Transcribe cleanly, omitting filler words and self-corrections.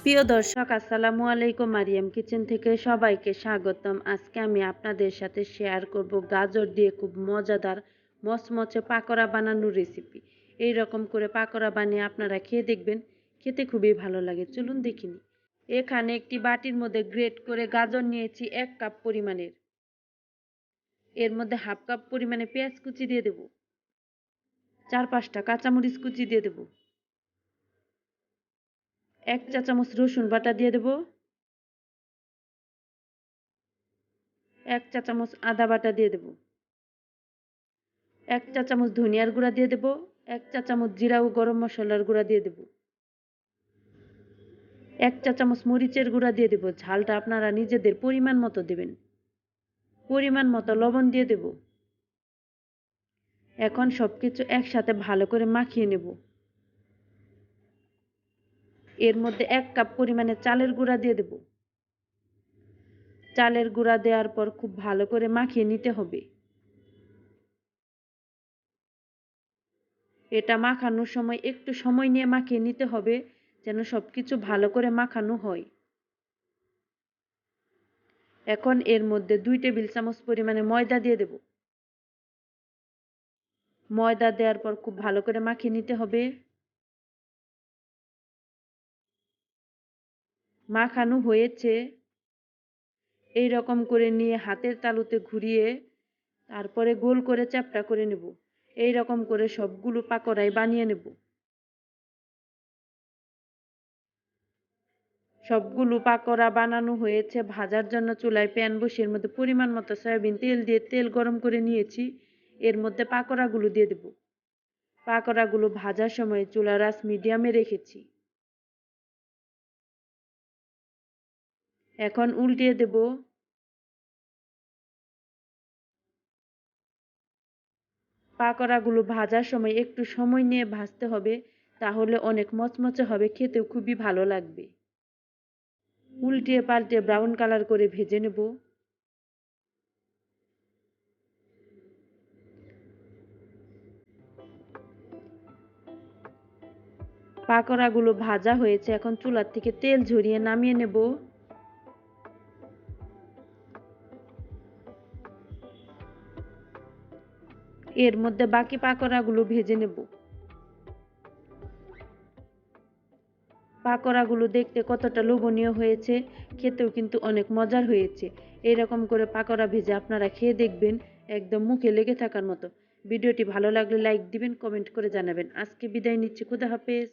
প্রিয় দর্শক, আসসালামু আলাইকুম। মারিয়াম কিচেন থেকে সবাইকে স্বাগতম। আজকে আমি আপনাদের সাথে শেয়ার করব গাজর দিয়ে খুব মজাদার মচমচে পাকোড়া বানানোর রেসিপি। এই রকম করে পাকোড়া বানিয়ে আপনারা খেয়ে দেখবেন, খেতে খুবই ভালো লাগে। চলুন দেখিনি। এখানে একটি বাটির মধ্যে গ্রেট করে গাজর নিয়েছি 1 কাপ পরিমাণের। এর মধ্যে হাফ কাপ পরিমাণে পেঁয়াজ কুচি দিয়ে দেব, 4-5টা কাঁচামরিচ কুচি দিয়ে দেব, 1 চা চামচ রসুন বাটা দিয়ে দেব, 1 চা চামচ আদা বাটা দিয়ে দেব, 1 চা চামচ ধনিয়ার গুঁড়া দিয়ে দেব, 1 চা চামচ জিরা ও গরম মশলার গুঁড়া দিয়ে দেব, 1 চা চামচ মরিচের গুঁড়া দিয়ে দেব। ঝালটা আপনারা নিজেদের পরিমাণ মতো দেবেন। পরিমাণ মতো লবণ দিয়ে দেব। এখন সবকিছু একসাথে ভালো করে মাখিয়ে নেব। এর মধ্যে 1 কাপ পরিমাণে চালের গুঁড়া দিয়ে দেব। চালের গুঁড়া দেওয়ার পর খুব ভালো করে মাখিয়ে নিতে হবে। এটা মাখানোর সময় একটু সময় নিয়ে মাখিয়ে নিতে হবে, যেন সবকিছু ভালো করে মাখানো হয়। এখন এর মধ্যে 2 টেবিল চামচ পরিমাণে ময়দা দিয়ে দেব। ময়দা দেওয়ার পর খুব ভালো করে মাখিয়ে নিতে হবে। মাখানো হয়েছে। এই রকম করে নিয়ে হাতের তালুতে ঘুরিয়ে তারপরে গোল করে চ্যাপ্টা করে নেব। এই রকম করে সবগুলো পাকোড়াই বানিয়ে নেব। সবগুলো পাকোড়া বানানো হয়েছে। ভাজার জন্য চুলায় প্যান বসিয়ে এর মধ্যে পরিমাণ মতো সয়াবিন তেল দিয়ে তেল গরম করে নিয়েছি। এর মধ্যে পাকোড়াগুলো দিয়ে দেব। পাকোড়াগুলো ভাজার সময় চুলার আঁচ মিডিয়ামে রেখেছি। এখন উল্টিয়ে দেব। পাকোড়াগুলো ভাজার সময় একটু সময় নিয়ে ভাজতে হবে, তাহলে অনেক মচমচে হবে, খেতেও খুবই ভালো লাগবে। উল্টিয়ে পাল্টে ব্রাউন কালার করে ভেজে নেব। পাকোড়াগুলো ভাজা হয়েছে। এখন চুলার থেকে তেল ঝরিয়ে নামিয়ে নেব। এর মধ্যে বাকি পাকোড়াগুলো ভেজে নেব। পাকোড়াগুলো দেখতে কতটা লোভনীয় হয়েছে, খেতেও কিন্তু অনেক মজার হয়েছে। এরকম করে পাকোড়া ভেজে আপনারা খেয়ে দেখবেন, একদম মুখে লেগে থাকার মতো। ভিডিওটি ভালো লাগলে লাইক দিবেন, কমেন্ট করে জানাবেন। আজকে বিদায় নিচ্ছি। খুদা হাফেজ।